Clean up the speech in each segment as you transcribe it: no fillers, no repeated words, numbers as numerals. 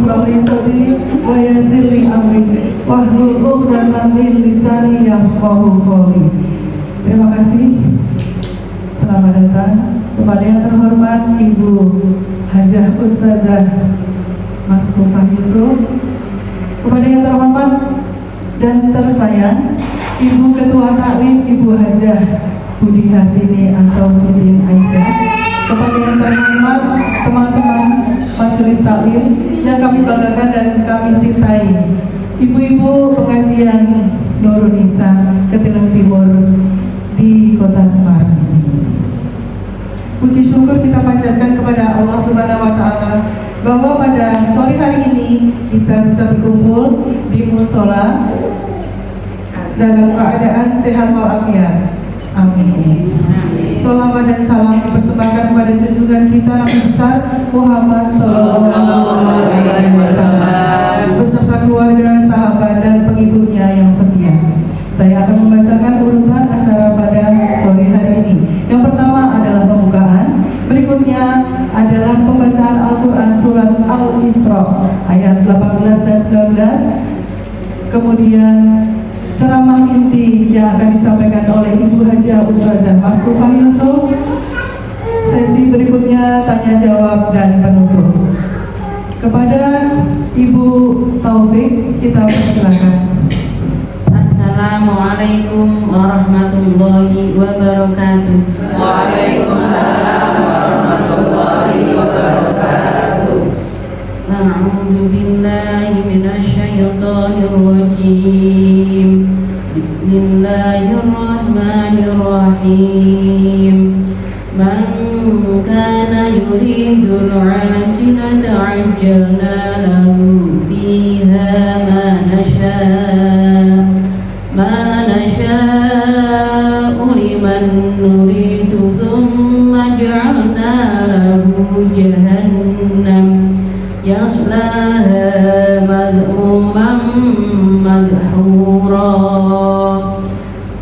ishrah li sadri wa yassir li amri wahlul 'uqdatam min lisani yafqahu qawli. Terima kasih. Selamat datang kepada yang terhormat Ibu Hajah Ustazah Maskufa Yusuf, kepada yang terhormat dan tersayang Ibu Ketua Taklim Ibu Hajah Budi Hartini atau Titin Aisyah, kepada yang terhormat teman-teman majelis taklim yang kami banggakan dan kami cintai, ibu-ibu pengajian Nurul Nisa Ketilang Timur di Kota Semarang. Puji syukur kita panjatkan kepada Allah Subhanahu wa Ta'ala bahwa pada sore hari ini kita bisa berkumpul di musola dalam keadaan sehat walafiat. Amin. Sholawat dan salam dipersembahkan kepada junjungan kita Nabi besar Muhammad Sallallahu Alaihi Wasallam beserta keluarga, sahabat dan pengikutnya yang setia. Saya akan membacakan urutan acara pada sore hari ini. Yang pertama adalah pembukaan, berikutnya adalah pembacaan Al-Quran Surat Al-Isra ayat 18 dan 19, kemudian ceramah inti yang akan disampaikan oleh Ibu Hajah Ustazah Maskufa Yusuf. Sesi berikutnya tanya jawab dan penutup. Kepada Ibu Taufik kita persilakan. Assalamualaikum warahmatullahi wabarakatuh. Waalaikumsalam warahmatullahi wabarakatuh. A'udzu billahi minasyaitonir rajim. Bismillahirrahmanirrahim. Man kana yuridul 'ajilata 'ajjalna lahu fiha ma nasha'u liman nuridu thumma ja'alna lahu jahannam yaslaha madhmuman madhura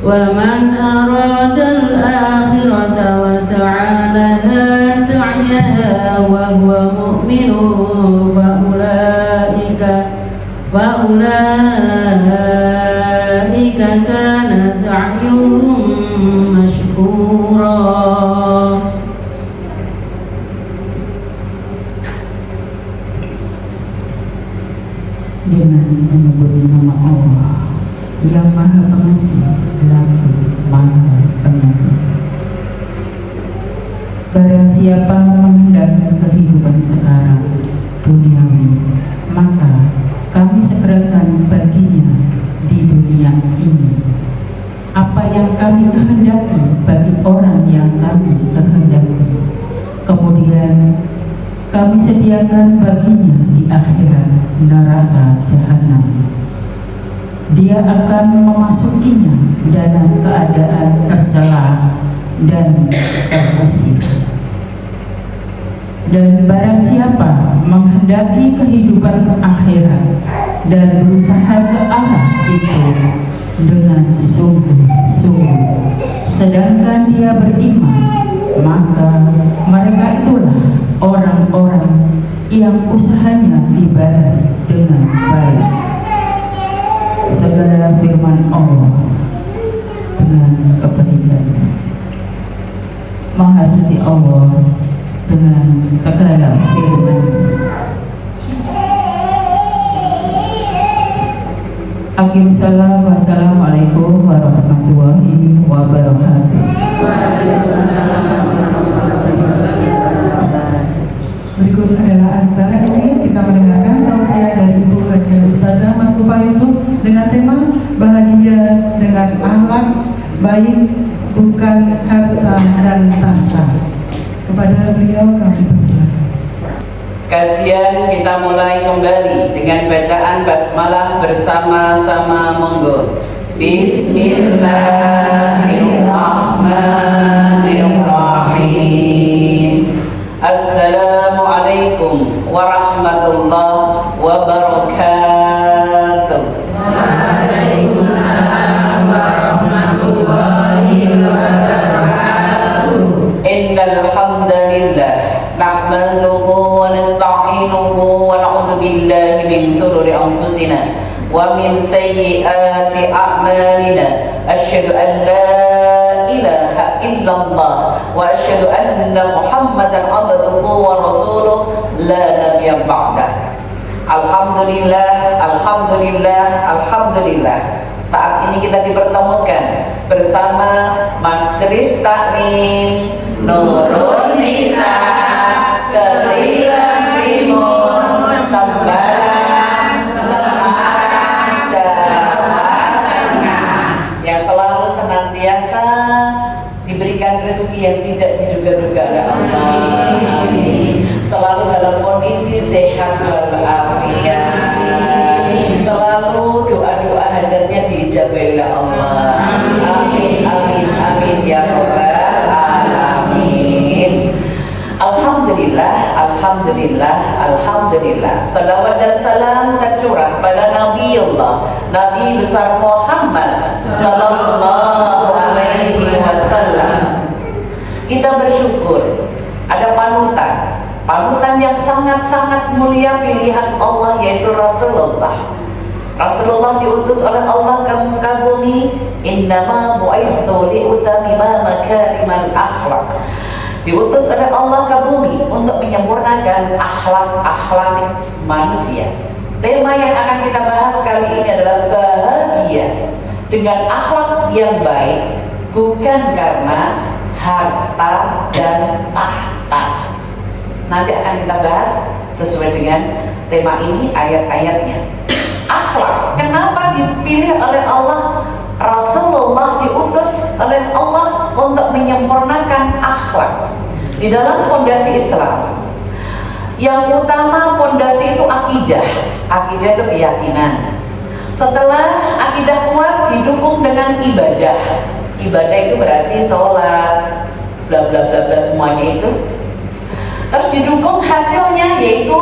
wa man arada al-akhirata wa sa'a laha sa'yaha wa huwa mu'minun fa ulaika kana sa'yuhum mashkura. Dengan menyebut nama Allah yang Maha Pengasih lagi Maha Penyayang. Barang siapa menghendaki kehidupan sekarang duniawi, maka kami segerakan baginya di dunia ini apa yang kami kehendaki bagi orang yang kami kehendaki. Kemudian kami sediakan baginya di akhirat neraka jahanam. Dia akan memasukinya dalam keadaan tercela dan terusir. Dan barang siapa menghendaki kehidupan akhirat dan berusaha ke arah itu dengan sungguh-sungguh, sedangkan dia beriman, maka mereka itulah orang-orang yang usahanya dibalas dengan baik. Segala firman Allah dengan kebaikan. Maha suci Allah dengan segala firman. Salam. Wassalamualaikum warahmatullahi wabarakatuh. Waalaikumsalam warahmatullahi wabarakatuh. Berikut adalah acara ini, kita mendengarkan tausiah dari Ibu Hajah Ustazah Maskufa Yusuf dengan tema bahagia dengan akhlak baik, bukan harta dan tahta. Kepada beliau kami persilakan. Kajian kita mulai kembali dengan bacaan basmalah bersama-sama, monggo. Bismillahirrahmanirrahim. Assalamualaikum warahmatullahi wabarakatuh. Waalaikumsalam warahmatullahi wabarakatuh. Innal hamdalillah nahmaduhu wa nasta'inuhu wa na'udzu billahi min shururi anfusina wa min sayyiati a'malina. Asyhadu an la ilaha illallah wa asyhadu anna Muhammadan abduhu wa rasuluh la nabiyya ba'da. Alhamdulillah, alhamdulillah, alhamdulillah. Saat ini kita dipertemukan bersama Majelis Taklim Nurun Nisa Keliling Timur Tembalang Semarang Jawa Tengah, yang selalu senantiasa diberikan rezeki yang tidak diduga-duga oleh Allah. Selalu dalam kondisi sehat walafiat, selalu doa-doa hajatnya diijabahi oleh Allah. Amin, amin, amin ya rabbal alamin. Alhamdulillah, alhamdulillah, alhamdulillah. Salawat dan salam tercurah pada Nabiullah, Nabi besar Muhammad sallallahu alaihi wasallam. Kita bersyukur ada panutan yang sangat-sangat mulia pilihan Allah, yaitu Rasulullah. Rasulullah diutus oleh Allah ke muka bumi, innama bu'ithtu liutammima makarimal akhlak. Diutus oleh Allah ke bumi untuk menyempurnakan akhlak-akhlak manusia. Tema yang akan kita bahas kali ini adalah bahagia dengan akhlak yang baik, bukan karena harta dan tahta. Nanti akan kita bahas sesuai dengan tema ini, ayat-ayatnya. Akhlak, kenapa dipilih oleh Allah? Rasulullah diutus oleh Allah untuk menyempurnakan akhlak di dalam fondasi Islam. Yang utama fondasi itu akidah. Akidah itu keyakinan. Setelah akidah kuat didukung dengan ibadah. Ibadah itu berarti sholat, bla bla bla bla, semuanya itu. Terus didukung hasilnya, yaitu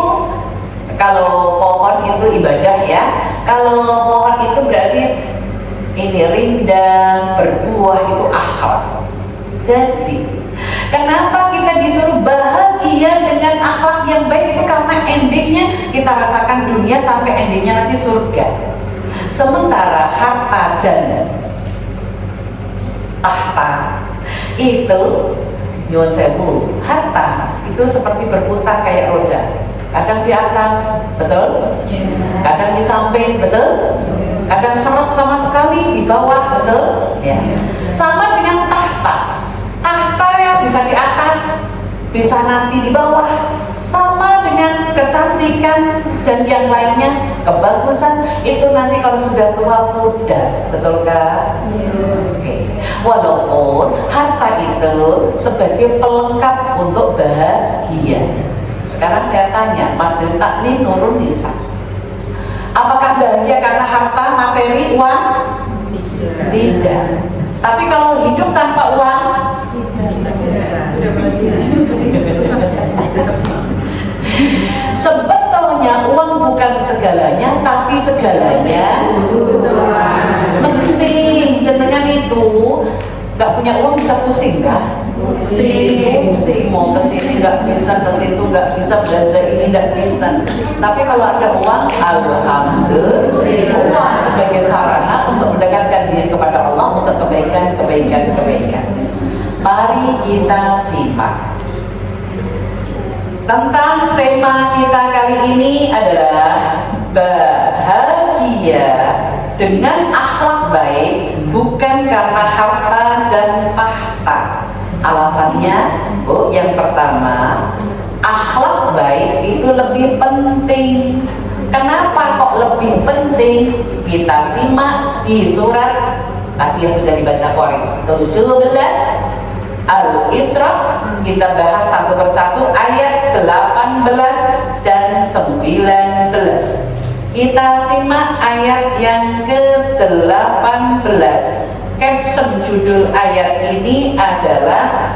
kalau pohon itu ibadah ya, kalau pohon itu berarti ini rindang, berbuah, itu akhlak. Jadi kenapa kita disuruh bahagia dengan akhlak yang baik? Itu karena endingnya kita rasakan dunia sampai endingnya nanti surga. Sementara harta dan tahta itu, nyuwun sewu, harta itu seperti berputar kayak roda. Kadang di atas, betul? Kadang di samping, betul? Kadang serot sama sekali di bawah, betul? Ya. Sama dengan tahta. Tahta yang bisa di atas, bisa nanti di bawah. Sama dengan kecantikan dan yang lainnya, kebagusan itu nanti kalau sudah tua muda, betul kan? Oke. Walaupun harta itu sebagai pelengkap untuk bahagia. Sekarang saya tanya, Majelis Taklim Nurun Nisa, apakah bahagia karena harta, materi, uang? Tidak. Tapi kalau hidup tanpa uang? Sebetulnya uang bukan segalanya, tapi segalanya penting. Jenengan itu nggak punya uang bisa pusing kah? Pusing, mau kesini nggak bisa, kesitu nggak bisa, belanja ini nggak bisa. Tapi kalau ada uang, alhamdulillah, uang sebagai sarana untuk mendekatkan diri kepada Allah untuk kebaikan. Mari kita simak tentang tema kita kali ini adalah bahagia dengan akhlak baik, bukan karena harta dan tahta. Alasannya, Bu, yang pertama, akhlak baik itu lebih penting. Kenapa kok lebih penting? Kita simak di surat tadi yang sudah dibaca Qur'an 17 Al-Isra. Kita bahas satu persatu ayat 18 dan 19. Kita simak ayat yang ke-18. Caption judul ayat ini adalah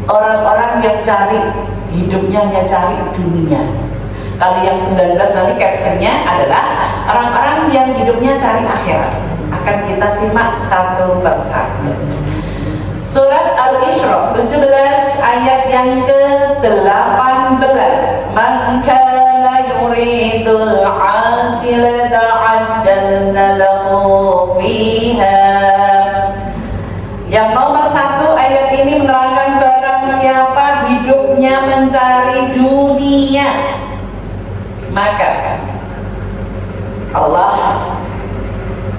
orang-orang yang cari hidupnya hanya cari dunia. Kalau yang 19 nanti captionnya adalah orang-orang yang hidupnya cari akhirat. Akan kita simak satu persatu. Surat Al-Isra 17 ayat yang ke-18. Man kana yuridul ajilata ajjalna lahu fiha. Yang nomor 1 ayat ini menerangkan barang siapa hidupnya mencari dunia, maka Allah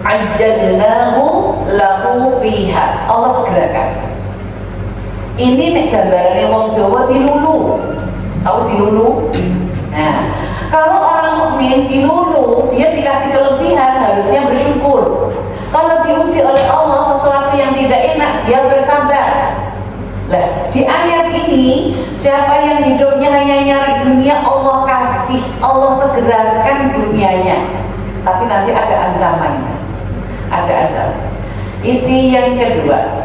ajjalnahu lahu fiha, Allah segerakan. Ini nek gambarannya wong Jawa dilulu. Tahu dilulu? Nah, kalau orang mukmin dilulu, dia dikasih kelebihan, harusnya bersyukur. Kalau diuji oleh Allah sesuatu yang tidak enak, dia bersabar. Nah, di ayat ini, siapa yang hidupnya hanya nyari dunia, Allah kasih, Allah segerakan dunianya. Tapi nanti ada ancamannya. Ada ancaman. Isi yang kedua,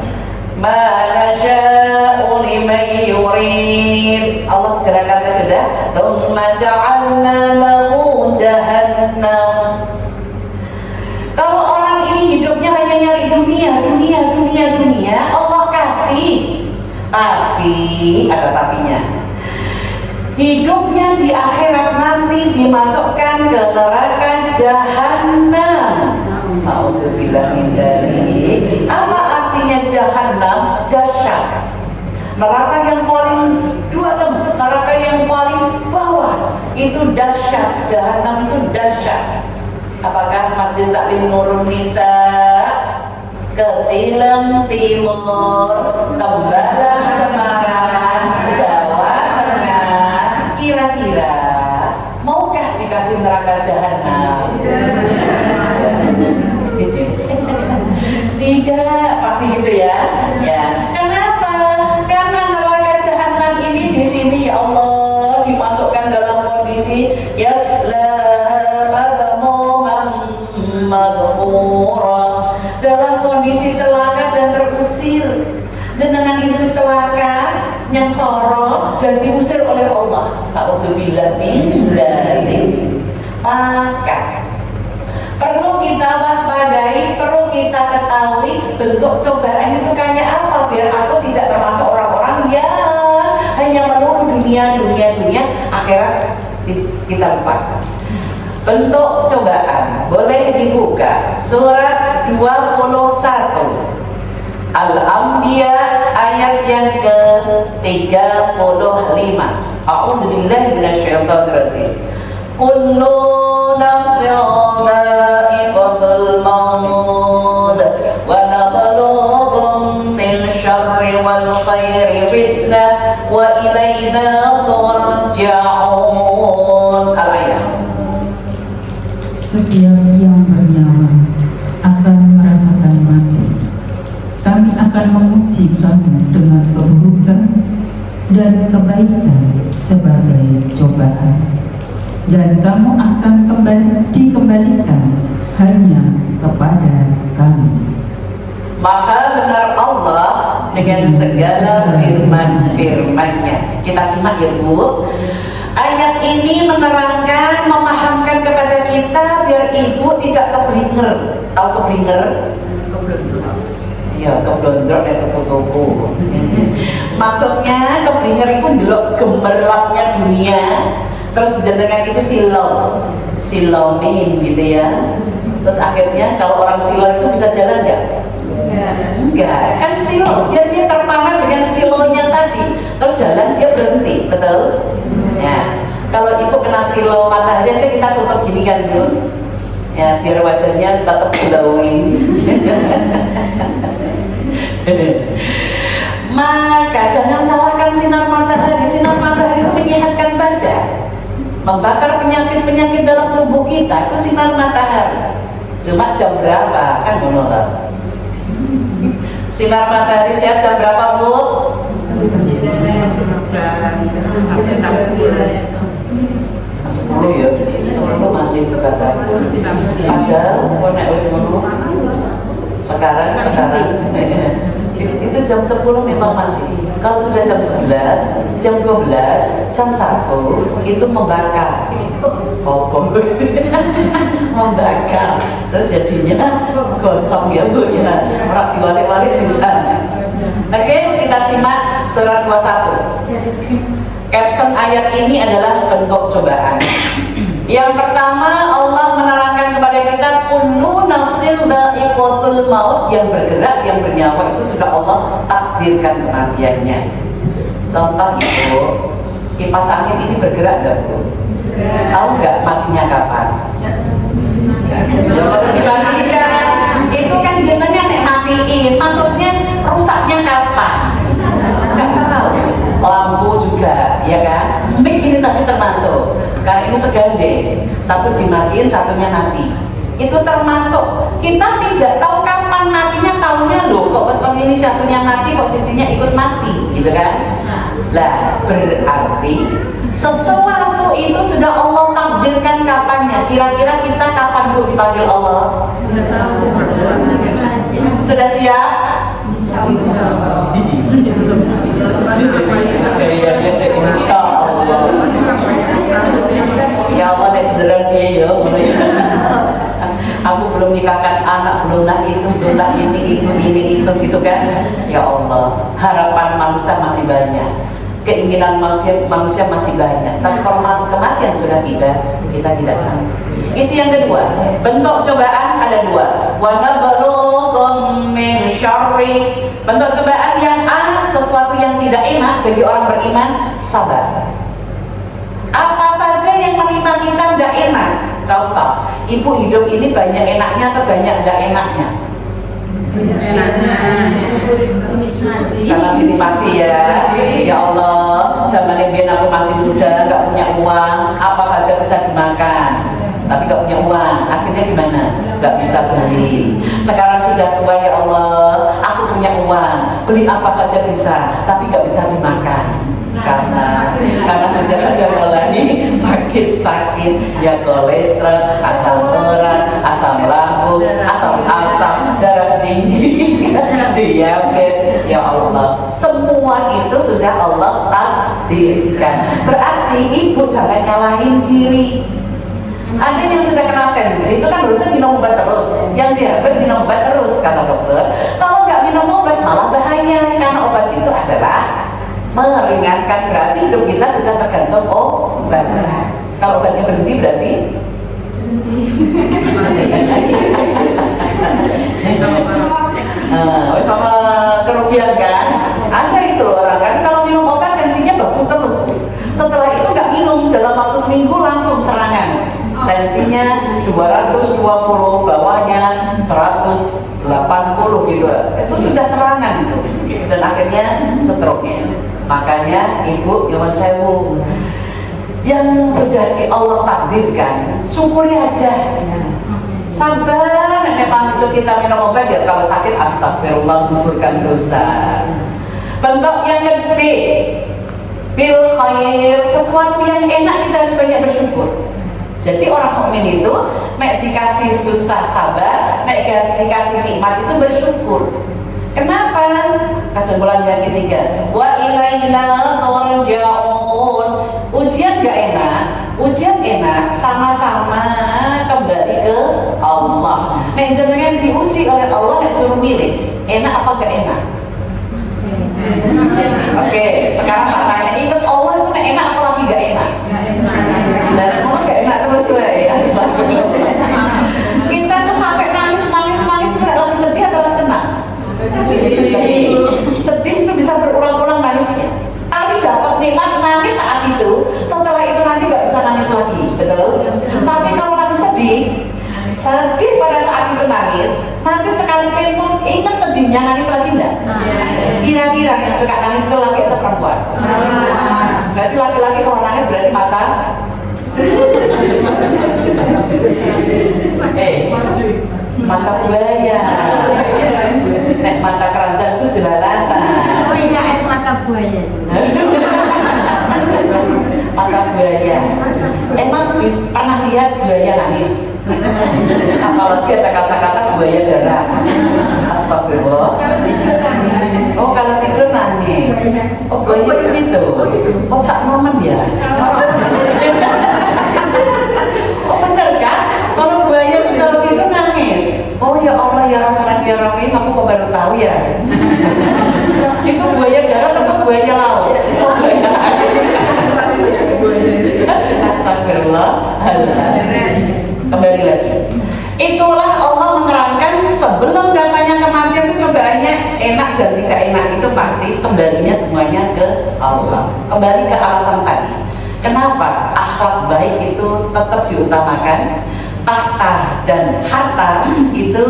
ma nasya'u liman yurid, Allah segerakan sudah. Tsumma ja'alna lahu jahannam. Kalau orang ini hidupnya hanya nyari dunia, Allah kasih. Tapi ada tapinya. Hidupnya di akhirat nanti dimasukkan ke neraka Jahannam. Nauzubillah min dzalik. Apa artinya Jahannam? Dahsyat. Neraka yang paling dalam, neraka yang paling bawah itu dahsyat. Jahannam itu dahsyat. Apakah Majelis Taklim Nurun Nisa Ketilang Timur, Tembalang Semarang, Jawa Tengah, kira-kira maukah dikasih neraka Jahannam? Tidak, pasti gitu ya. Ya. Kenapa? Karena neraka Jahannam ini di sini ya Allah dimasukkan dalam kondisi madhura, dalam kondisi celaka dan terusir. Jenengan itu celaka, yang sorot dan diusir oleh Allah. Nauzubillah min dzalik. Maka perlu kita waspadai, perlu kita ketahui bentuk cobaan itu kayak apa, biar aku tidak termasuk orang-orang yang hanya melulu dunia, akhirat kita lupa. Bentuk cobaan boleh dibuka surat 21 Al-Anbiya ayat yang ke-35. A'udzubillahi minasyaitonir rajim. Kullu nafsin dha'iqatul maut wa nabluukum bil syarri wal khairi fitnah wa ilaina turja'un. Al-ayat. Setiap yang bernyawa akan merasakan mati. Kami akan menguji kamu dengan keburukan dan kebaikan sebagai cobaan, dan kamu akan dikembalikan hanya kepada kami. Maha benar Allah dengan segala firman-firmannya. Kita simak ya Bu. Ayat ini menerangkan, memahamkan kepada kita biar ibu tidak keblinger. Tahu keblinger? Iya, keblondrok dan toko-toko. Maksudnya keblinger itu delok gemerlapnya dunia, terus jenengan itu silomin gitu ya. Terus akhirnya kalau orang silo itu bisa jalan nggak? Enggak, kan silo, dia terpana dengan silonya tadi, terus jalan dia berhenti, betul? Ya, kalau ibu kena silo matahari aja kita tutup gini kan Bu, ya biar wajahnya tetap glowing. Maka jangan salahkan sinar matahari. Sinar matahari itu menyehatkan badan, membakar penyakit-penyakit dalam tubuh kita, itu sinar matahari. Cuma jam berapa kan menolak? Sinar matahari siap jam berapa Bu? Jam 10 ya, itu masih berkata. Padahal konek wis ngono. Sekarang itu jam 10 memang masih. Kalau sudah jam 11, jam 12, jam 1 itu membakar. Membakar. Terus jadinya gosong ya Bu ya. Orang diwalik-walik sisanya. Oke, kita simak surat 21. Caption ayat ini adalah bentuk cobaan. Yang pertama, Allah menerangkan kepada kita kullu nafsin dha'iqatul maut, yang bergerak, yang bernyawa itu sudah Allah takdirkan kematiannya. Contoh Ibu, kipas angin ini bergerak nggak Bu? Tahu nggak matinya kapan? Ya harus dimatikan. Itu kan jenengnya nek matiin, maksudnya rusaknya kapan? Nggak tahu. Lampu juga, ya kan? Mic ini tadi termasuk, karena ini segandeng, satu dimatiin, satunya mati. Itu termasuk. Kita tidak tahu kapan matinya, tahunya loh kok pas ini satunya mati, posisinya ikut mati, gitu kan? Lah, berarti sesuatu itu sudah Allah takdirkan kapannya. Kira-kira kita kapan Bu dipanggil Allah? Sudah siap? Insya Allah. Ya Allah, nek beneran piye ya? Aku belum nikahkan anak, belum lah itu, belum lah ini itu gitu kan? Ya Allah, harapan manusia masih banyak, keinginan manusia masih banyak. Tapi kalau kematian sudah tiba, kita tidak tahu. Isi yang kedua, bentuk cobaan ada dua. Wa nabluukum min syarri. Bentuk cobaan yang A, sesuatu yang tidak enak bagi orang beriman, sabar. Apa saja yang menimpa kita tidak enak. Contoh, ibu hidup ini banyak enaknya atau banyak tidak enaknya? Karena dinikmati ya. Ya Allah, zaman ini aku masih muda, nggak punya uang, apa saja bisa dimakan, tapi nggak punya uang. Akhirnya gimana? Nggak bisa beli. Sekarang sudah tua ya Allah, aku punya uang, beli apa saja bisa, tapi nggak bisa dimakan. Karena sudah ada mulai sakit ya, kolesterol, asam urat, asam lambung, asam darah tinggi, diabetes. Ya Allah, semua itu sudah Allah takdirkan. Berarti ibu jangan nyalahin diri. Ada yang sudah kena tensi, itu kan harusnya minum obat terus. Yang diabetes minum obat terus, kata dokter. Kalau nggak minum obat malah bahaya, karena obat itu adalah meringankan. Berarti hidup kita sudah tergantung obat. Kalau obatnya berhenti berarti sama kerugian kan? Ada itu orang kan kalau minum obat tensinya bagus terus. Setelah itu nggak minum, dalam waktu seminggu langsung serangan. Tensinya 220, bawahnya 180 gitu. Itu sudah serangan itu. Dan akhirnya stroke. Makanya ibu nyuwun sewu, yang sudah di Allah takdirkan syukuri aja, sabar. Memang itu kita minum obat ya, kalau sakit astagfirullah, gugurkan dosa. Bentuk yang gede, bil khair, sesuatu yang enak kita harus banyak bersyukur. Jadi orang mukmin itu nek dikasih susah sabar, nek dikasih nikmat itu bersyukur. Kenapa? Kesimpulan yang ketiga, wa ilaina turja'un. Ujian gak enak, ujian enak, sama-sama kembali ke Allah. Nek jenengan diuji oleh Allah, nek suruh milih, enak apa gak enak? Oke, sekarang tak tanya, ikut Allah itu nek enak apa lagi gak enak? Dan Allah gak enak terus ya. Kita tuh sampai nangis gak lagi sedih atau senang? Sedih itu bisa berulang-ulang nanisnya, tapi dapat nikmat nangis saat itu, setelah itu nanti nggak bisa nangis lagi, betul? Tapi kalau lagi sedih pada saat itu nangis, nanti sekali tempo ingat sedihnya, nangis lagi enggak? Kira-kira yang suka nangis itu laki atau perempuan? Berarti laki-laki kalau nangis berarti mata mata buaya. Nek mata keranjang itu jelalatan. Oh iya, mata buaya. Mata buaya. Emang pernah lihat buaya nangis? Apalagi ada kata-kata buaya darah. Astagfirullah. Oh, kalau tidur nangis. Oh, buaya itu gitu. Oh, sak momen ya. Oh, bener kan? Kalau buaya itu kalau tidur nangis. Oh ya Allah ya Rahman ya Rahim, aku kok baru tahu ya. enak dan tidak enak itu pasti kembalinya semuanya ke Allah. Kembali ke alasan tadi. Kenapa akhlak baik itu tetap diutamakan? Tahta dan harta itu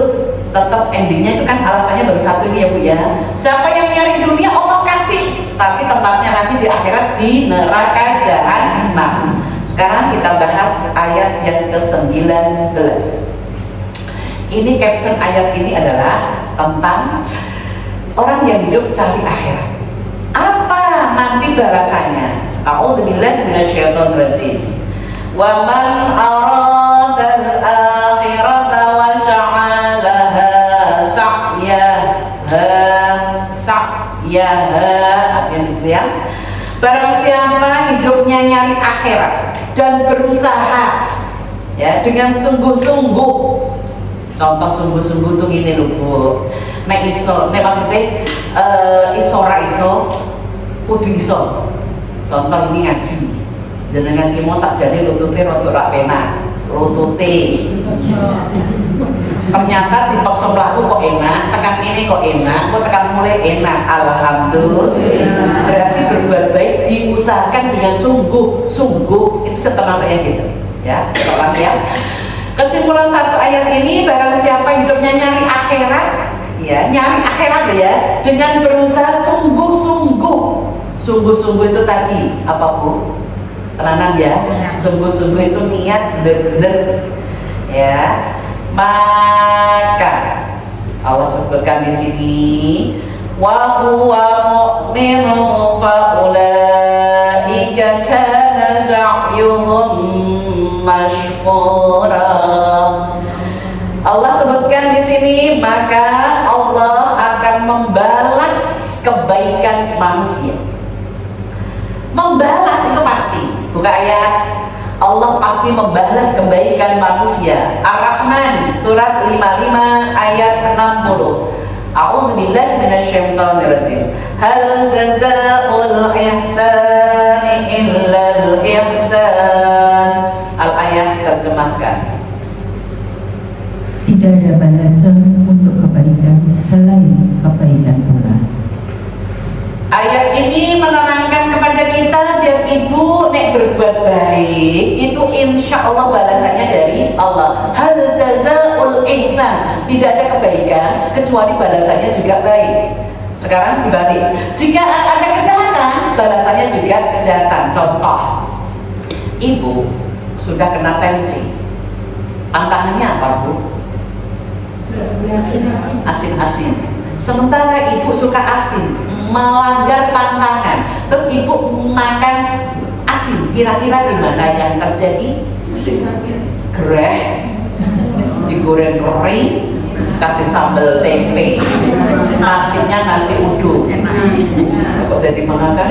tetap endingnya itu kan alasannya baru satu ini ya Bu ya. Siapa yang nyari dunia Allah kasih, tapi tempatnya nanti di akhirat di neraka jahanam. Sekarang kita bahas ayat yang ke-19. Ini caption ayat ini adalah tentang orang yang hidup cari akhirat. Apa nanti balasannya? A'udzubillahi minasyaitonirrajim. Wa man aradal akhirata wa sya'alaha sa'yaha artinya barang siapa hidupnya nyari akhirat dan berusaha ya dengan sungguh-sungguh. Contoh sungguh-sungguh tuh gini lho Bu. Nek iso, nek maksudnya iso ra iso kudu iso. Contoh ini ngaji. Jenengan ki mau sakjane lutute rada ra penak. Lutute. Ternyata dipaksa mlaku kok enak, tekan ini kok enak, kok tekan mulai enak. Alhamdulillah. Berarti berbuat baik diusahakan dengan sungguh-sungguh. Itu termasuknya gitu. Ya, orang ya. Kesimpulan satu ayat ini, barang siapa hidupnya nyari akhirat, ya nyari akhirat ya, dengan berusaha sungguh-sungguh. Sungguh-sungguh itu tadi apa Bu? Tenanan ya. Sungguh-sungguh itu niat bener-bener ya. Maka Allah sebutkan di sini wa huwa mu'minun fa ulaika kana sa'yuhum mashkura. Allah sebutkan di sini maka Allah akan membalas kebaikan manusia. Membalas itu pasti, bukan ayat. Allah pasti membalas kebaikan manusia. Ar-Rahman surat 55 ayat 60. A'udzubillahi minasyaitonirrajim. Hal jazaa'ul ihsani illal ihsan. Al-ayat terjemahkan. Tidak ada balasan untuk kebaikan selain kebaikan pula. Ayat ini menerangkan kepada kita dan ibu nek berbuat baik itu insya Allah balasannya dari Allah. Hal jazaa'ul ihsan, tidak ada kebaikan kecuali balasannya juga baik. Sekarang dibalik, jika ada kejahatan balasannya juga kejahatan. Contoh, ibu sudah kena tensi, tantangannya apa Bu? Asin-asin. Sementara ibu suka asin, melanggar tantangan, terus ibu makan asin, kira-kira gimana yang terjadi? Gereh, digoreng kering, kasih sambal tempe, nasinya nasi uduk. Kok jadi makan?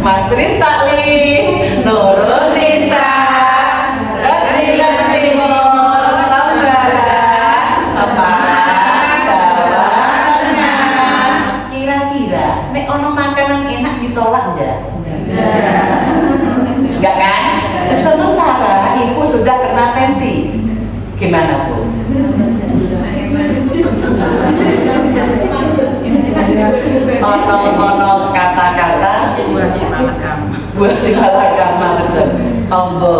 Majelis taklim Nurul Nisa Adlilan Timur Tambalan Semarang Jawa Tengah. Kira-kira nek ono makanan enak ditolak enggak? Enggak kan? Sementara ibu sudah kena tensi. Gimana Bu? Ono kata-kata buah simalakam betul. Tombo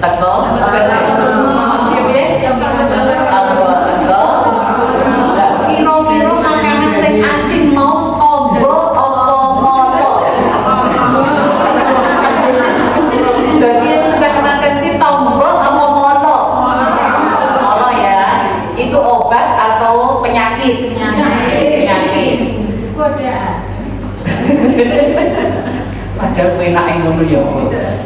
teko apa ya? Tombo teko. Kira-kira makanan sing asin mau tombo apa moco? Bagi yang sudah kena tensi tombo apa mono? Mono ya. Itu obat atau penyakit? Penyakit. Padahal enak ngono ya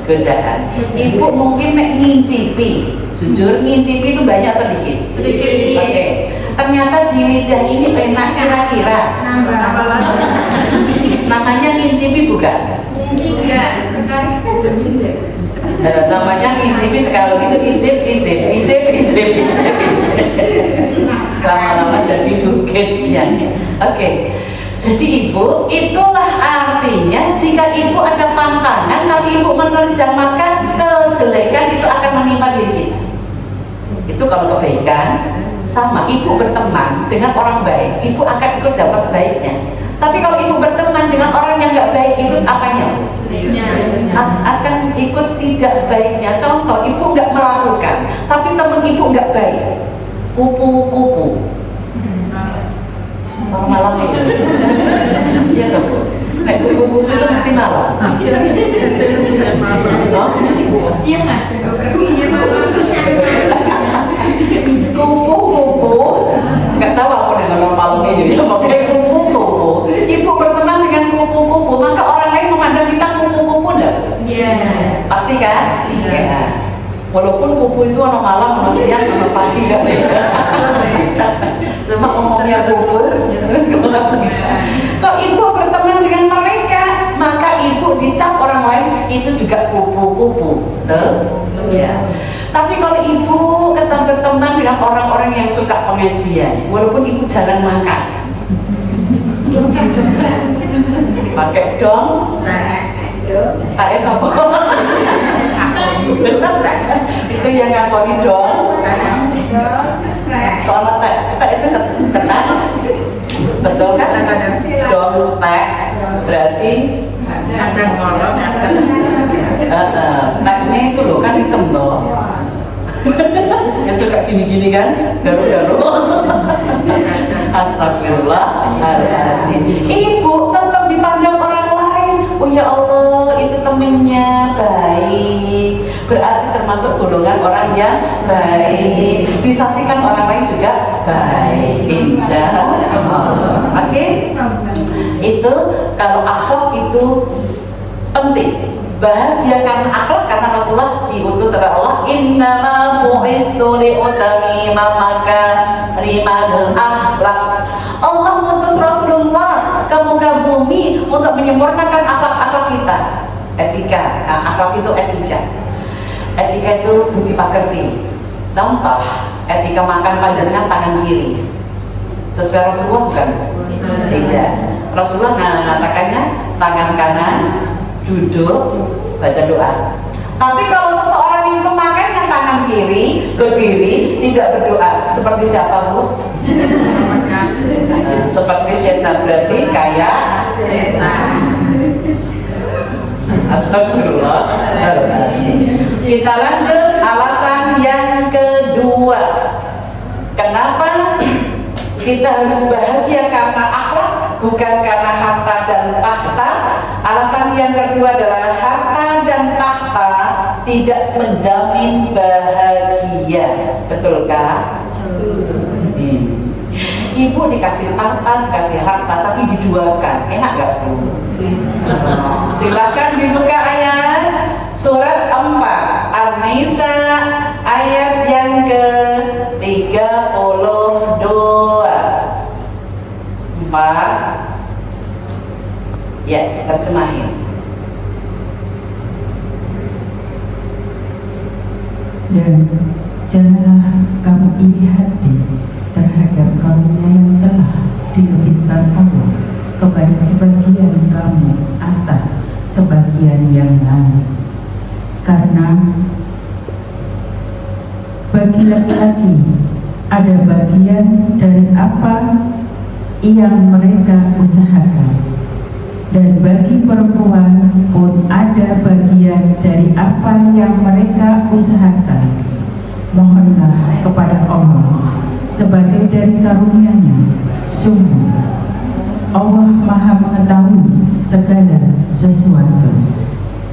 godaan. Ibu mungkin nek ngincipi, jujur ngincipi itu banyak atau dikit? Sedikit. Oke. Ternyata di lidah ini enak kira-kira. Namanya ngincipi bukan? Enggak, sekarang kita jadi Namanya ngincipi sekali itu incip. Lama-lama jadi bukit ya. Oke. Jadi ibu, itulah artinya jika ibu ada pantangan tapi ibu menerjemahkan kejelekan itu akan menimpa diri kita. Itu kalau kebaikan, Sama, ibu berteman dengan orang baik, ibu akan ikut dapat baiknya. Tapi kalau ibu berteman dengan orang yang nggak baik, ikut apanya? Akan ikut tidak baiknya. Contoh, ibu nggak melakukan, tapi teman ibu nggak baik, kupu-kupu. Malam itu, iya toh Bu. Nek kupu-kupu itu mesti malam. Siang aja. Kupu-kupu, nggak tahu aku dengan orang malam ini ya, pakai kupu-kupu. Ibu berteman dengan kupu-kupu, maka orang lain memandang kita kupu-kupu enggak? Iya. Pasti kan? Iya. Ya. Walaupun kupu itu ono malam, ono siang, ono pagi kan? Cuma umumnya kupu. Kalau ibu berteman dengan mereka, maka ibu dicap orang lain itu juga kupu-kupu. Ya. Tapi kalau ibu berteman dengan orang-orang yang suka pengajian, walaupun ibu jarang makan, pakai dong, pakai sopo, itu yang ngakoni dong. Soalnya teh itu ketat, betul kan? Dong teh berarti ada ngolong, tehnya itu loh kan hitam loh. Yang suka gini-gini kan, garu-garu. Astagfirullahaladzim. Ibu tetap dipandang orang lain. Oh ya Allah, itu temennya baik, berarti termasuk golongan orang yang baik. Disaksikan orang lain juga baik, insya Allah. Oke? Itu kalau akhlak itu penting. Bahagia karena akhlak, karena Rasulullah diutus oleh Allah, innama bu'istu li'utamima makarimal akhlak. Allah mengutus Rasulullah ke muka bumi untuk menyempurnakan akhlak-akhlak kita. Etika, nah, akhlak itu etika. Etika itu budi pekerti. Contoh, etika makan panjangnya tangan kiri. Sesuai Rasulullah bukan? Tidak. Rasulullah mengatakannya tangan kanan, duduk, baca doa. Tapi kalau seseorang itu makannya tangan kiri, berdiri, tidak berdoa, seperti siapa Bu? Seperti setan, berarti kayak setan. Astagfirullah. Kita lanjut alasan yang kedua. Kenapa kita harus bahagia karena akhlak, bukan karena harta dan tahta? Alasan yang kedua adalah harta dan tahta tidak menjamin bahagia. Betulkah? Ibu dikasih tahta, dikasih harta, tapi diduakan. Enak gak Bu? Silakan dibuka ayat surat 4 An-Nisa ayat yang ke-32. 4. Ya, terjemahin. Dan janganlah kamu iri hati terhadap karunia yang telah diberikan Allah kepada sebagian kamu atas sebagian yang lain. Karena bagi laki-laki ada bagian dari apa yang mereka usahakan, dan bagi perempuan pun ada bagian dari apa yang mereka usahakan. Mohonlah kepada Allah sebagai dari karunia-Nya. Sungguh Allah Maha mengetahui segala sesuatu.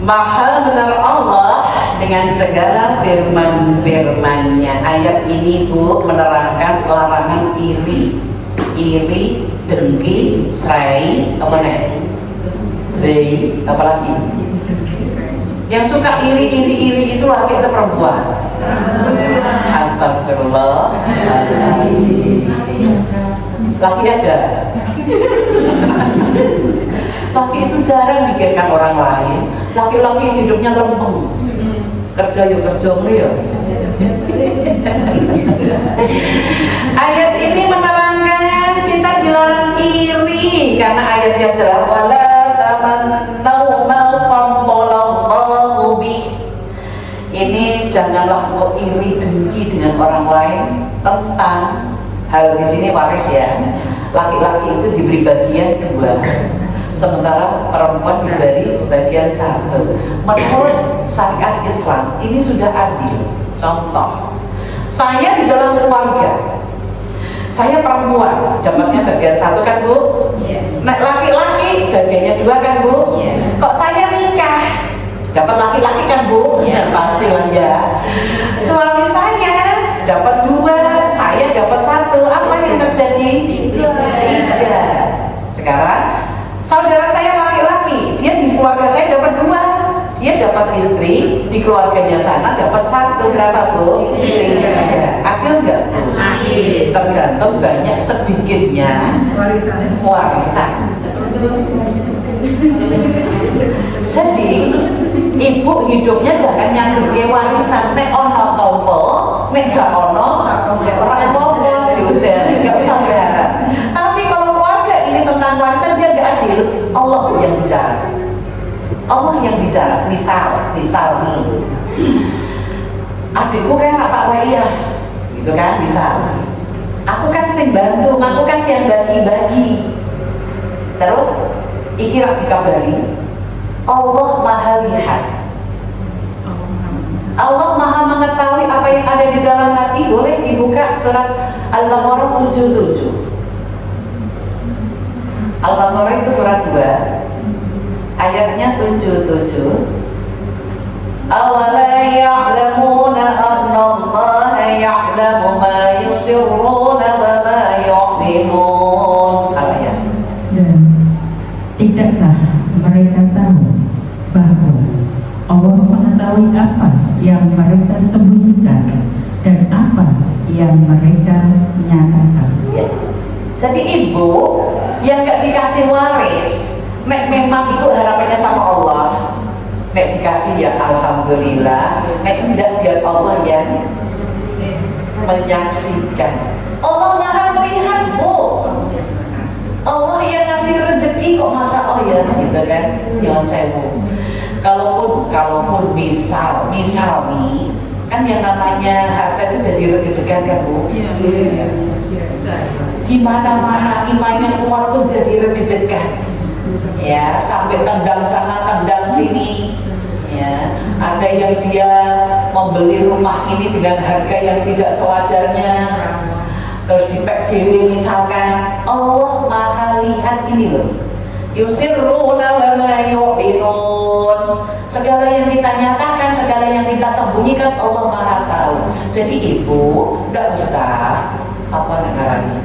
Maha benar Allah dengan segala firman-firman-Nya. Ayat ini Bu menerangkan larangan iri, dengki, serai, apa nih? Serai, apalagi? Yang suka iri itu laki atau perempuan? Astagfirullah. Laki ada. Laki itu jarang mikirkan orang lain. Laki-laki hidupnya lempeng. Kerja yuk kerja ya. Ayat ini menerangkan kita dilarang iri karena ayatnya jelas wala tamannau ma faddalallahu bih. Ini jangan janganlah engkau iri dengki dengan orang lain tentang hal di sini waris ya. Laki-laki itu diberi bagian 2, sementara perempuan diberi bagian 1. Menurut syariat Islam ini sudah adil. Contoh, saya di dalam keluarga, saya perempuan dapatnya bagian 1 kan Bu? Nah, laki-laki bagiannya 2 kan Bu? Kok saya nikah dapat laki-laki kan Bu? Pastilah ya. Suami saya dapat 2, saya dapat 1. Apa yang terjadi? 3. Sekarang saudara saya laki-laki, dia di keluarga saya dapat 2. Dia dapat istri, di keluarganya sana dapat 1. Berapa Bu? 3. Adil nggak? Adil. Tergantung banyak sedikitnya warisan. Jadi ibu hidupnya jangan nyanggupi warisan. Nek ono tompo, nek gak ono orang tompo, nggak usah berharap. Tapi kalau keluarga ini tentang warisan dia nggak adil. Allah yang bicara. Allah yang bicara. Misal nih, adikku kayak Pak Waya, gitu kan? Misal, aku kan sing bantu, aku kan yang bagi-bagi. Terus ikirah dikabari, Allah maha lihat, Allah maha mengetahui apa yang ada di dalam hati. Boleh dibuka surat Al-Baqarah 77. Al-Baqarah itu surat 2, ayatnya 77. Awala ya'lamuna anna Allah ya'lamu ma yusirruna wa ma yu'linun. Dan tidakkah mereka tahu bahwa Allah mengetahui apa yang mereka sembunyikan dan apa yang mereka nyatakan? Ya. Jadi ibu yang gak dikasih waris, nek memang ibu harapannya sama Allah, nek dikasih ya alhamdulillah, nek tidak biar Allah yang menyaksikan. Allah maha melihat Bu. Allah yang ngasih rezeki kok masa oh ya gitu kan, jangan sewu. Kalaupun misal nih kan yang namanya harta itu jadi rezekan kan Bu. Di mana-mana imannya kuat pun jadi rezekan. Ya, sampai tendang sana tendang sini. Ya, ada yang dia membeli rumah ini dengan harga yang tidak sewajarnya. Terus di PDW misalkan, Allah maha lihat ini loh. Yusirruna wa ma yu'linun. Segala yang kita nyatakan, segala yang kita sembunyikan Allah maha tahu. Jadi ibu tidak usah apa negaranya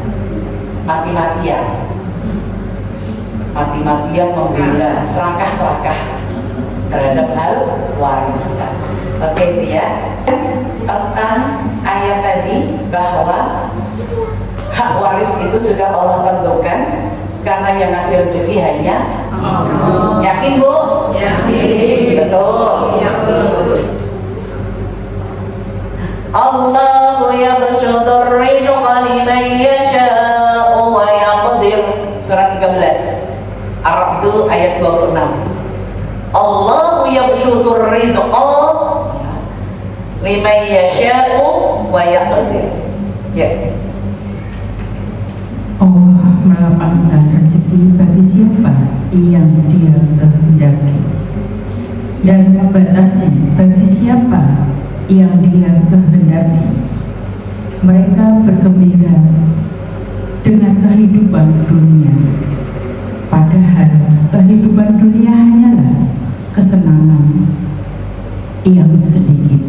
mati-matian membela serakah-serakah terhadap hal warisan. Oke itu ya, tentang ayat tadi bahwa hak waris itu sudah Allah tentukan karena yang ngasih rezeki hanya Allah. Yakin Bu? Yakin. Betul. Allahu yabsutur rizqa liman yasha'u wa yaqdir. Surat 13 Araf itu ayat 26. Allahu yabsutur rizqa liman yasha'u wa yaqdir. Ya. Allah melapangkan rezeki bagi siapa yang Dia kehendaki dan membatasi bagi siapa yang Dia kehendaki. Mereka bergembira dengan kehidupan dunia, padahal kehidupan dunia hanyalah kesenangan yang sedikit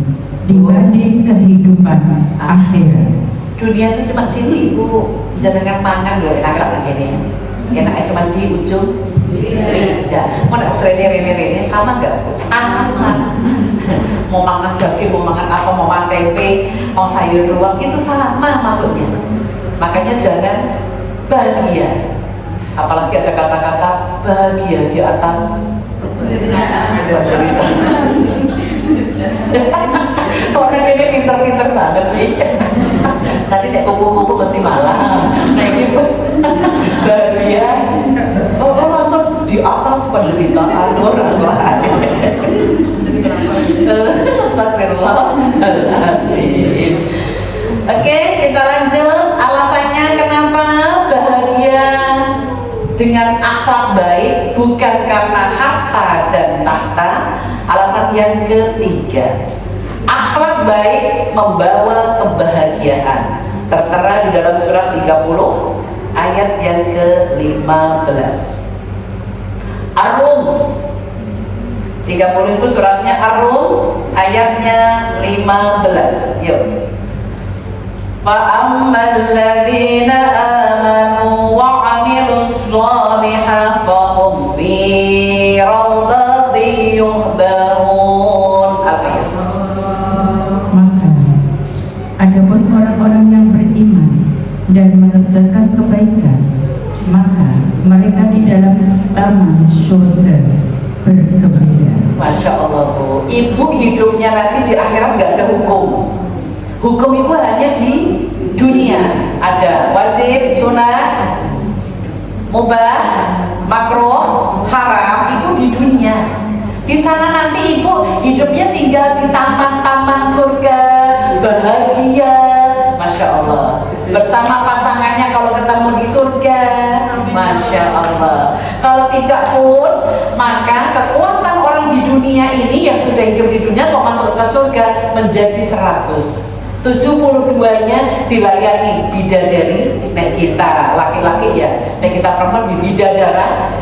dibanding kehidupan akhirat. Dunia itu cuma sini Bu, jangan mangan loh enak-enak begini. Enaknya cuma di ujung lidah. Mau nak rene sama nggak? Sama. Mau makan daging, mau makan apa, mau makan tempe, mau sayur doang itu sama maksudnya. Makanya jangan bahagia. Apalagi ada kata-kata bahagia di atas orang ini pinter-pinter banget sih. Tadi kayak kupu-kupu pasti malah. Nah ini bahagia. Oh langsung di atas penderitaan orang lain. Astagfirullahaladzim. Oke, kita lanjut. Alasannya kenapa bahagia dengan akhlak baik bukan karena harta dan tahta. Alasan yang ketiga, akhlak baik membawa kebahagiaan. Tertera di dalam surat 30 ayat yang ke-15. Ar-Rum 30 itu suratnya Ar-Rum ayatnya 15. Yuk. فَأَمَّا الَّذِينَ آمَنُوا وَعَمِلُوا الصَّالِحَاتِ فَهُمْ فِي رَوْضَةٍ يُحْبَرُونَ. Maka adapun orang-orang yang beriman dan mengerjakan kebaikan, maka mereka di dalam taman surga bergembira. Masya Allah, Bu. Ibu hidupnya nanti di akhirat nggak ada hukum. Hukum itu hanya di dunia. Ada wajib, sunat, mubah, makruh, haram, itu di dunia. Di sana nanti ibu hidupnya tinggal di taman-taman surga, bahagia, Masya Allah. Bersama pasangannya kalau ketemu di surga, Masya Allah. Kalau tidak pun, maka kekuatan orang di dunia ini yang sudah hidup di dunia kok masuk ke surga menjadi 100. 72-nya dilayani bidadari. Nek kita laki-laki ya, nek kita perempuan di bidadara,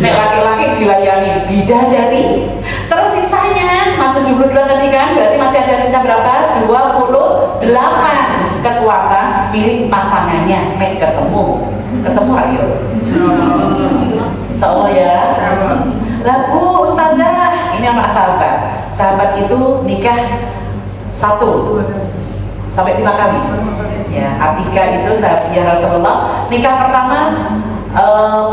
nek laki-laki dilayani bidadari. Terus sisanya 72 tadi kan, berarti masih ada sisa berapa? 28 kekuatan milik pasangannya. Nek ketemu ayo. Insyaallah ya. Lah Bu, Ustazah, ini anak sahabat. Sahabat itu nikah 1 sampai 5 kali. Ya, Atika itu sahabatnya Rasulullah. Nikah pertama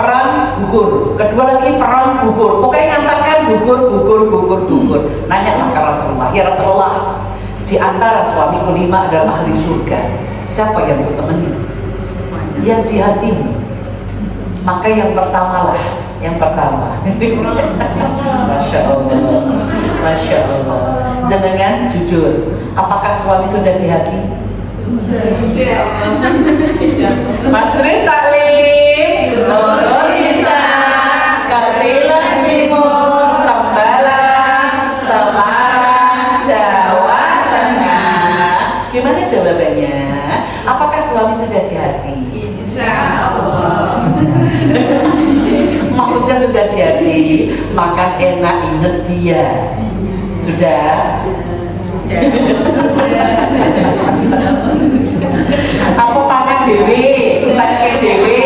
perang gugur, kedua lagi perang gugur. Pokoknya ngantarkan gugur. Nanya lah ke Rasulullah, ya Rasulullah, di antara suamiku 5 adalah ahli surga, siapa yang ku temani? Yang di hatimu. Maka yang pertama lah, yang pertama. Masya Allah, Masya Allah. Jangan jujur, apakah suami sudah di hati? Majlis Taklim Nurul Bisa Katilan Timur Tembalang Semarang Jawa Tengah. Gimana jawabannya? Apakah suami sudah di hati? Insya Allah. Maksudnya sudah di hati, makan enak inget dia. Sudah? Apa pangan dewe, pangan dewe.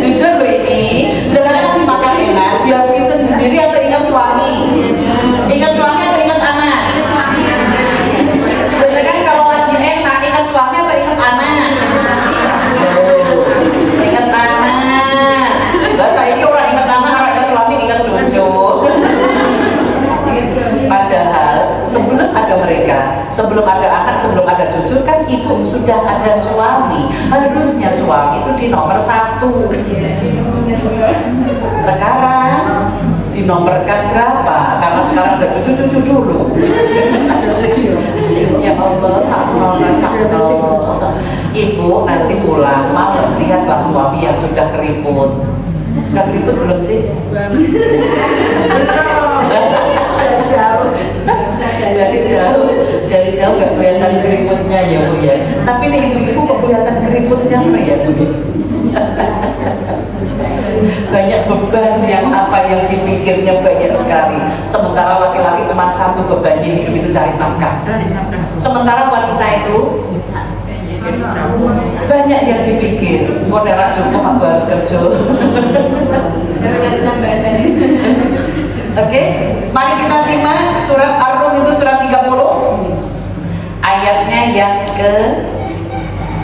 Jujur loh ini, jangan kasih makan enak, dihabisin sendiri atau ingat suami? Ingat suami atau ingat anak? Jangan kalau lagi enak, ingat suami atau ingat anak? Ingat anak. Lah saya ini orang ingat anak, orang ingat suami, ingat cucu. Padahal sebelum ada mereka, sebelum ada anak, sebelum ada cucu, kan ibu sudah ada suami. Harusnya suami itu di nomor 1. Sekarang dinomorkan berapa? Karena sekarang ada cucu-cucu dulu. Ya Allah, sakno. Ibu nanti pulang malam lihatlah suami yang sudah keriput. Udah keriput belum sih? Dari jauh nggak kelihatan keriputnya ya Bu ya. Tapi nih ibu-ibu kok kelihatan keriputnya apa ya Bu? Banyak beban yang dipikirnya banyak sekali. Sementara laki-laki cuma 1 bebannya hidup itu cari nafkah. Sementara wanita itu banyak yang dipikir. Kok nerak cukup aku harus kerja. Oke, mari kita simak surat Ar-Rum itu surat 30 ayatnya yang ke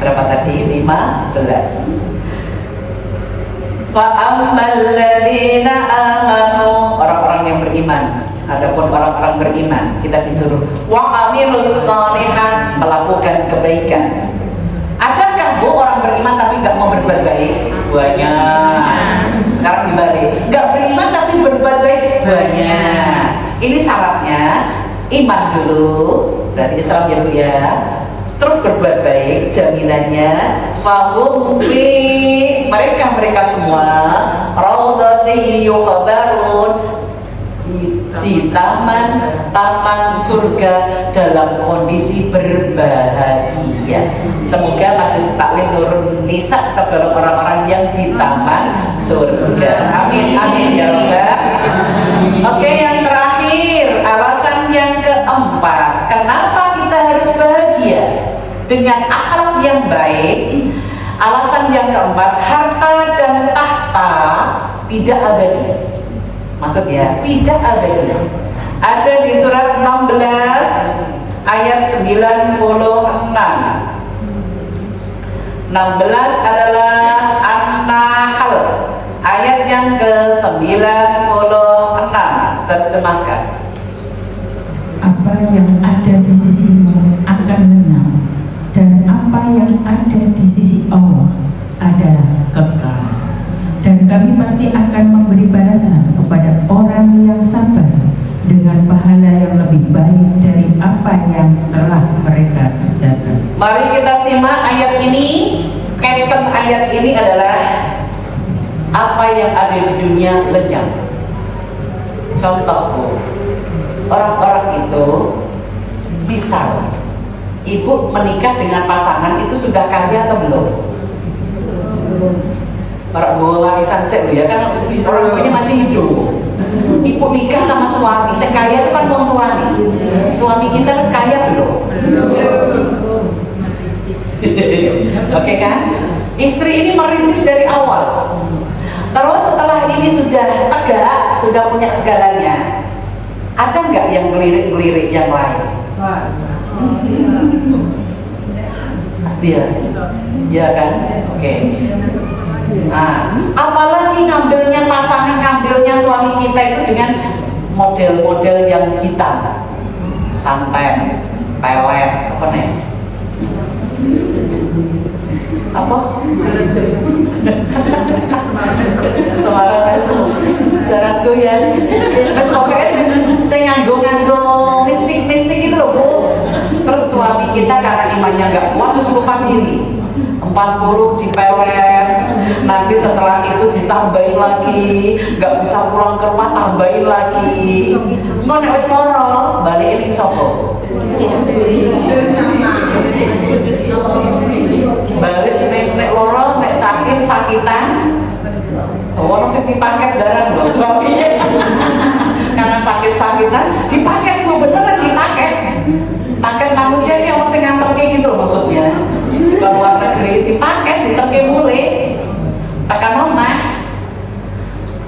berapa tadi? 15. Fa'ammal ladzina amanu, orang-orang yang beriman. Adapun orang-orang beriman, kita disuruh wa amilus shalihat, melakukan kebaikan. Adakah Bu orang beriman tapi nggak mau berbuat baik? Banyak. Sekarang dibalik, nggak beriman tapi berbuat baik banyak. Ini syaratnya iman dulu, berarti Islam ya Bu ya. Terus berbuat baik, jaminannya fahum fi, mereka semua raudhati yukhbarun, di taman surga dalam kondisi berbahagia. Semoga Majelis Taklim Nurun Nisa tergolong orang-orang yang di taman surga. Amin amin ya Rabbal. Oke, yang terakhir, alasan yang keempat, kenapa kita harus bahagia dengan akhlak yang baik. Alasan yang keempat, harta dan tahta tidak abadi. Maksudnya tidak abadi. Ada di surat 16 ayat 96. 16 adalah An-Nahl ayat yang ke-96. Terjemahkan. Apa yang ada di sisimu akan lenyap, dan apa yang ada di sisi Allah adalah kekal. Dan kami pasti akan memberi balasan kepada orang yang sabar dengan pahala yang lebih baik dari apa yang telah mereka kerjakan. Mari kita simak ayat ini. Caption ayat ini adalah apa yang ada di dunia lenyap. Contoh, orang-orang itu, misal ibu menikah dengan pasangan itu sudah kaya atau belum? Para bawa warisan saya ya kan, orang tuanya masih hidup. Ibu nikah sama suami, sekaya itu kan wong tuane. Suami kita harus kaya belum? Oke kan? Istri ini merintis dari awal. Terus setelah ini sudah tegak, sudah punya segalanya, ada nggak yang melirik-melirik yang lain? Pasti ya? Ya kan? Oke. Nah, apalagi ngambilnya pasangan, ngambilnya suami kita itu dengan model-model yang hitam, santai, pelet, apa nih? Apa? Semarang jarang goyang. Terus pokoknya saya nganggo mistik itu loh Bu. Terus suami kita karena imannya nggak kuat terus lupa diri. 40 dipelet, nanti setelah itu ditambahin lagi, nggak bisa pulang ke rumah tambahin lagi. Nggak nek wis loro, balikin ing sapa? Balik nek loro, nek sakitan. Ono sing dipaket barang lho suaminya. Karena sakit-sakitan dipaket, Bu, beneran dipaket. Paket manusia ini orang sing nganterke gitu loh maksudnya. Ke luar negeri dipaket, diterke mulai tekan omah.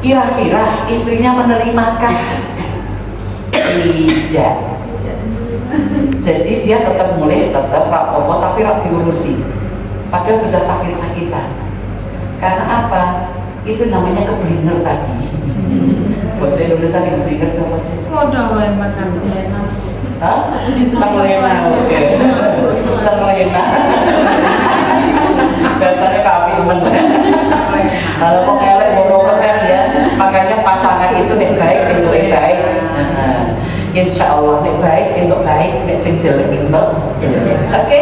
Kira-kira istrinya menerimakah? Tidak. Jadi dia tetap mulai, tetap rapopo tapi rak diurusi. Padahal sudah sakit-sakitan. Karena apa? Itu namanya keblinger tadi. Bahasa Indonesia keblinger apa sih? Modal makan enak. Hah? Terlena, oke. Terlena. Biasanya kami kalau mau elek borongan ya, makanya pasangan itu nek baik untuk baik. Insya Allah nek baik untuk baik, nek sing jelek untuk jelek. Oke?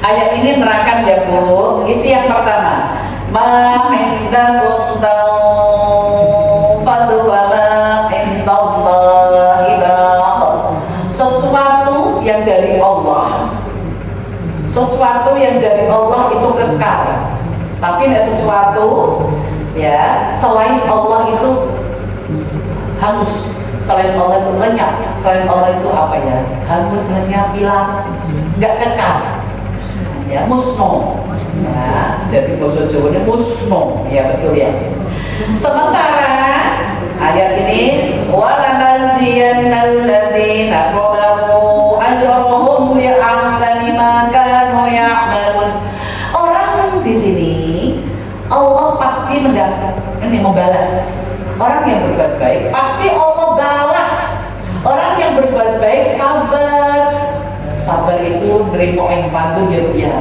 Ayat ini nerangkan ya Bu. Isi yang pertama, ma indakum tanfadu wa ma indallahi baq. Sesuatu yang dari Allah, sesuatu yang dari Allah itu kekal. Tapi nek sesuatu ya selain Allah itu hangus, selain Allah itu lenyap, selain Allah itu apa ya? Hangus, lenyap, hilang, nggak kekal. Ya, musno. Ya, jadi bahasa Jawanya musno, ya betul ya. Sementara ayat ini walanaziyannal ladzina sabaru ajrahum li ahsani ma kanu ya'malun. Orang di sini Allah pasti membalas orang yang berbuat baik, pasti Allah balas orang yang berbuat baik. Sabar itu nerimo yang pantun ya.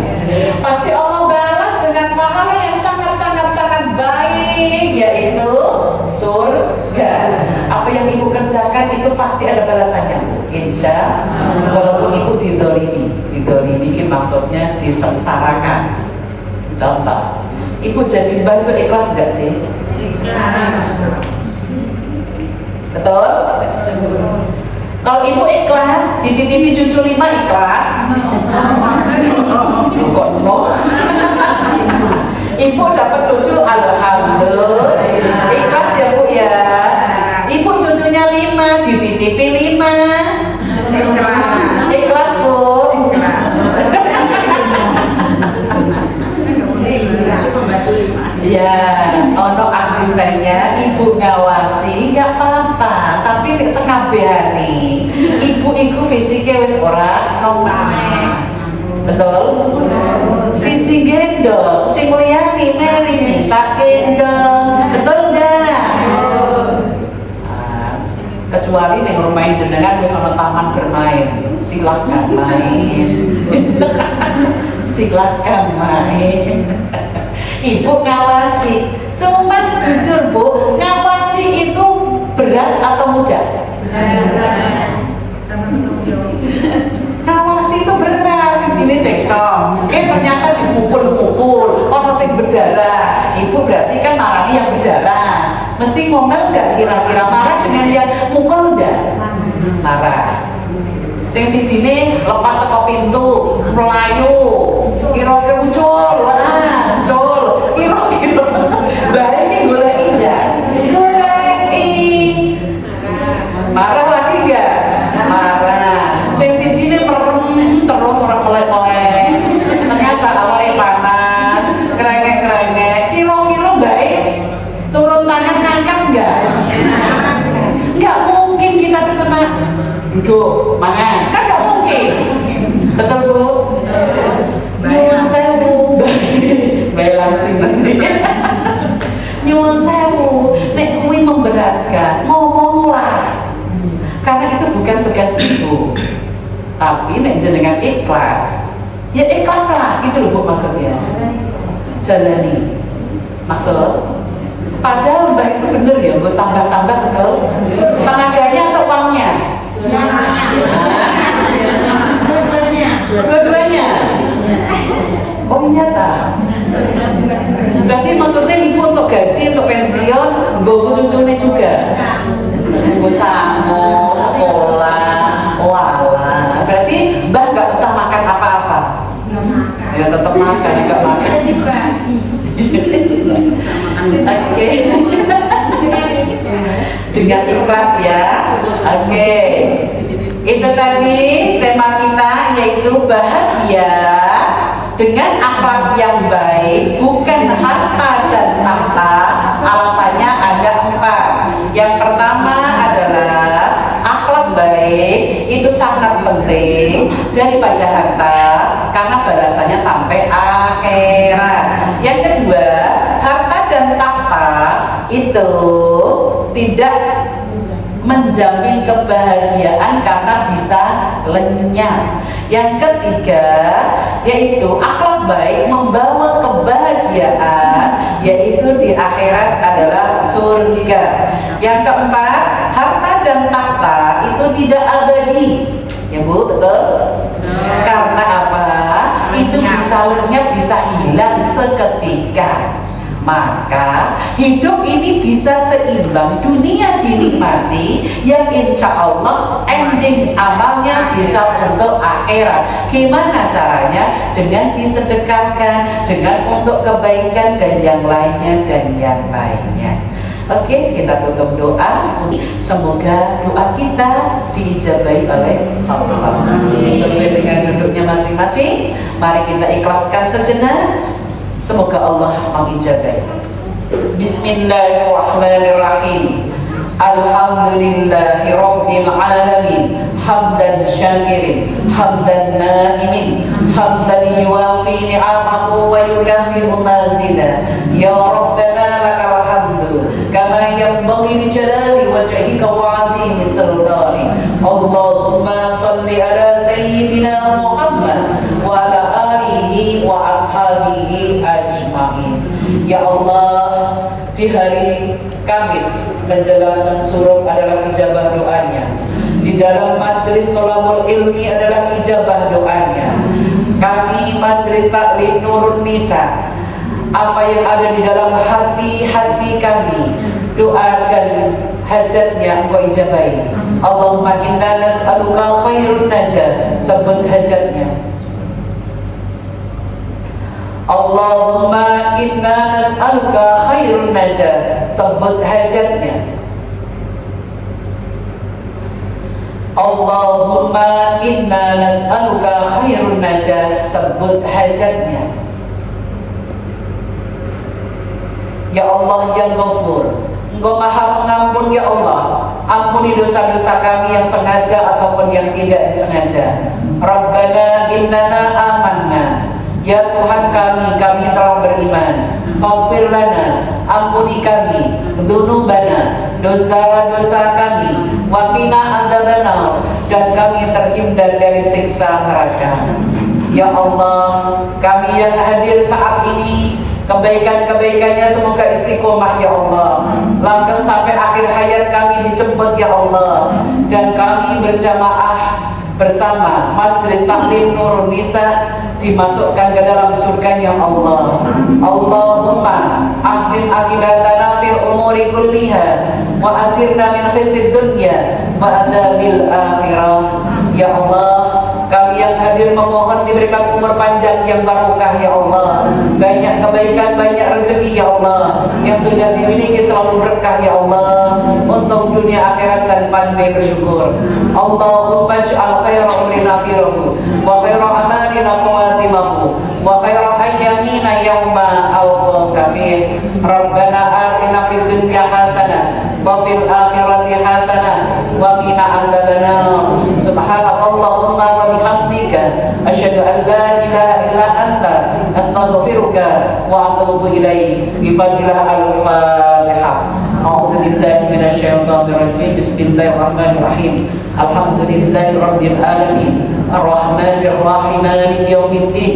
Pasti Allah balas dengan pahala yang sangat baik, yaitu surga. Apa yang ibu kerjakan itu pasti ada balasannya, insya Allah. Walaupun ibu didolimi ini maksudnya disengsarakan. Contoh, ibu jadi mbak itu ikhlas nggak sih? Ikhlas. Betul? Kalau ibu ikhlas, dititipi cucu 5 ikhlas. Kok no? Ibu dapat cucu, alhamdulillah. Ikhlas ya bu ya. Ibu cucunya 5, dititipi 5. Ikhlas bu. Ya, ono asistennya, ibu ngawasi, nggak apa-apa. Tapi nek sekabehane, ibu iku fisiknya wis ora normal. Betul? Siji gendong, sing liyane meri minta gendong. Betul enggak? Kecuali nek rumah jenengan wis ana taman bermain, silakan main. Silakan main. Ibu ngawasi, cuma jujur bu, ngawasi itu berat atau mudah? Ngawasi itu berat, sini cekcok, ternyata dipukul-pukul, orang sing berdarah. Ibu berarti kan marani yang berdarah. Mesti ngomel nggak kira-kira marah dengan yang mukul nggak? Marah. Sing sijine lepas saka pintu, melayu, kira-kira muncul, kira-kira bae iki goleki ya. Goleki. Marah lagi enggak? Marah. Sing sijine merem terus ora melek-melek. Ternyata awake panas, krengek-krengek. Kira-kira bae turun tangan ngangkat enggak? Enggak mungkin kita tuh cuma duduk, mangan. Kan enggak mungkin. Betul bu? Nyuwun sewu, baik langsing nanti. Nyuwun sewu, nek kuwi memberatkan, ngomonglah. Karena itu bukan tugas ibu. Tapi nek jenengan ikhlas, ya ikhlaslah, gitu loh bu maksudnya. Jalani. Maksud? Padahal mbak itu bener ya, bu tambah-tambah betul. Tenaganya atau uangnya? Dua-duanya. Oh iya tak? Berarti maksudnya ibu untuk gaji, untuk pensiun, gue cucunya juga. Gue sangu, sekolah, wala. Berarti mbak gak usah makan apa-apa. Ya tetap makan, gak makan. Oke. Dengan ikhlas ya. Oke. Itu tadi tema kita, yaitu bahagia dengan akhlak yang baik, bukan harta dan tahta. Alasannya ada 4. Yang pertama adalah akhlak baik itu sangat penting daripada harta, karena balasannya sampai akhirat. Yang kedua, harta dan tahta itu tidak menjamin kebahagiaan karena bisa lenyap. Yang ketiga, yaitu akhlak baik membawa kebahagiaan, yaitu di akhirat adalah surga. Yang keempat, harta dan tahta itu tidak abadi. Ya bu, betul? Karena apa? Itu bisa lenyap, bisa hilang seketika. Maka hidup ini bisa seimbang, dunia dinikmati, yang insya Allah ending amalnya bisa untuk akhirat. Gimana caranya? Dengan disedekahkan, dengan untuk kebaikan dan yang lainnya dan yang lainnya. Oke, kita tutup doa. Semoga doa kita diijabahi oleh Allah sesuai dengan duduknya masing-masing. Mari kita ikhlaskan sejenak. Semoga Allah mengijabahi. Bismillahirrahmanirrahim. Alhamdulillahi Rabbil Alamin. Hamdan syakirin, hamdan na'imin, hamdan yuwafi ni'amahu wa yukafi'u mazida. Ya Rabbana lakal hamdu kama yanbaghi li jalali wajhika wa 'azimi sultani. Allahumma salli ala sayyidina Muhammad wa ala alihi wa ashabihi ajma'in. Ya Allah, di hari Kamis menjelang suruh adalah ijabah doanya. Di dalam majelis tolabul ilmi adalah ijabah doanya. Kami majelis taklim Nurun Nisa, apa yang ada di dalam hati-hati kami, doa dan hajatnya Engkau ijabahi. Allahumma inna nas'aluka khairun najah, sebut hajatnya. Allahumma inna nas'aluka khairun najah, sebut hajatnya. Allahumma inna nas'aluka khairun najah, sebut hajatnya. Ya Allah yang Ghafur, Engkau Maha Pengampun ya Allah, ampuni dosa-dosa kami yang sengaja ataupun yang tidak disengaja. Rabbana innana amanna, ya Tuhan kami telah beriman. Faghfir lana, ampuni kami, dzunubana, dosa-dosa kami, wa qina adzabannar, dan kami terhindar dari siksa neraka. Ya Allah, kami yang hadir saat ini, kebaikan-kebaikannya semoga istiqomah ya Allah, langgeng sampai akhir hayat kami dijemput ya Allah, dan kami berjamaah bersama majelis taklim Nurun Nisa dimasukkan ke dalam surganya Allah. Allahumma ahsin akibatana fil umuri kulliha wa ajirna min khizyid dunya wa adzabil akhirah. Ya Allah, kami yang hadir memohon diberikan umur panjang yang barokah ya Allah, banyak kebaikan, banyak rezeki ya Allah, yang sudah dimiliki selalu berkah ya Allah, untuk dunia akhirat dan pandai bersyukur. Allahumma ij'al khaira umrina akhirahu wa khaira amalina khawatimahu wa khaira ayyamina yawma alqaka fih. Rabbana atina fid dunya hasanah wa fil akhirati hasanah wa qina adzabannar. Subhanakallahumma wa bihamdika asyhadu an la ilaha illa anta astaghfiruka wa atubu ilaik. Bifadillah al-Fatihah. A'udzu billahi minasyaitonir rajim. Bismillahirrahmanirrahim. Alhamdulillahirabbil alamin. Arrahmanir rahim. Maliki yaumiddin.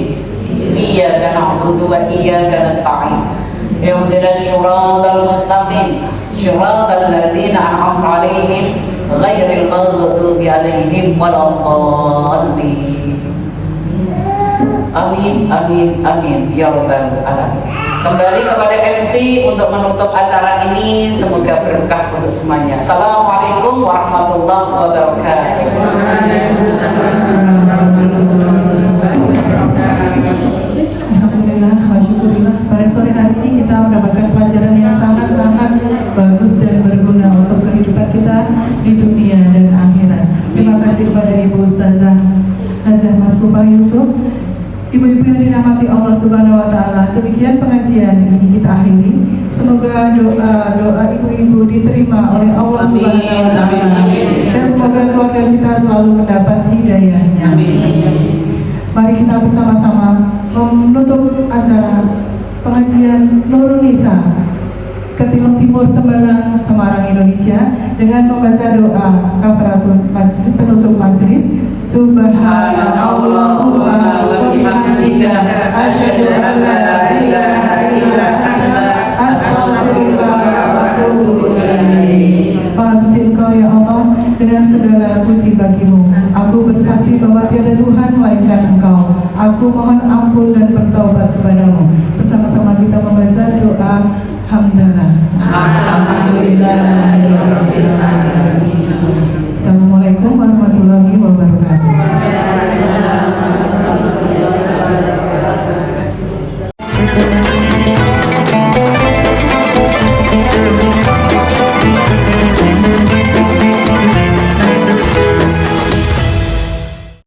Iyyaka na'budu wa iyyaka nasta'in. Ihdinas siratal mustaqim. Siratal ladzina an'amta 'alaihim ghairil maghdubi 'alaihim waladdallin. Amin, amin, amin ya rabbal alamin. Kembali kepada MC untuk menutup acara ini, semoga berkah untuk semuanya. Assalamualaikum warahmatullahi wabarakatuh. Alhamdulillah, masyukurillah. Pada sore hari ini kita mendapatkan pelajaran yang sangat-sangat bagus dan berguna untuk kehidupan kita di dunia dan akhirat. Terima kasih kepada Ibu Ustazah Hajah Mas Rufah Yusuf. Ibu-ibu yang dirahmati Allah Subhanahu wa Ta'ala, demikian pengajian ini kita akhiri. Semoga doa ibu-ibu diterima oleh Allah Subhanahu wa Ta'ala, dan semoga keluarga kita selalu mendapat hidayahnya. Mari kita bersama-sama menutup acara pengajian Nurun Nisa Timur Tembalang, Semarang, Indonesia, dengan membaca doa kafaratul majlis, penutup majelis. Subhanallah wa bihamdika asyhadu an la ilaha illa anta astaghfiruka wa atubu ilaik. Maha suci Engkau ya Allah, dengan segala puji bagimu. Aku bersaksi bahwa tiada Tuhan melainkan Engkau. Aku mohon ampun dan bertaubat kepadamu. Bersama-sama kita membaca doa hamdalah. Alhamdulillah.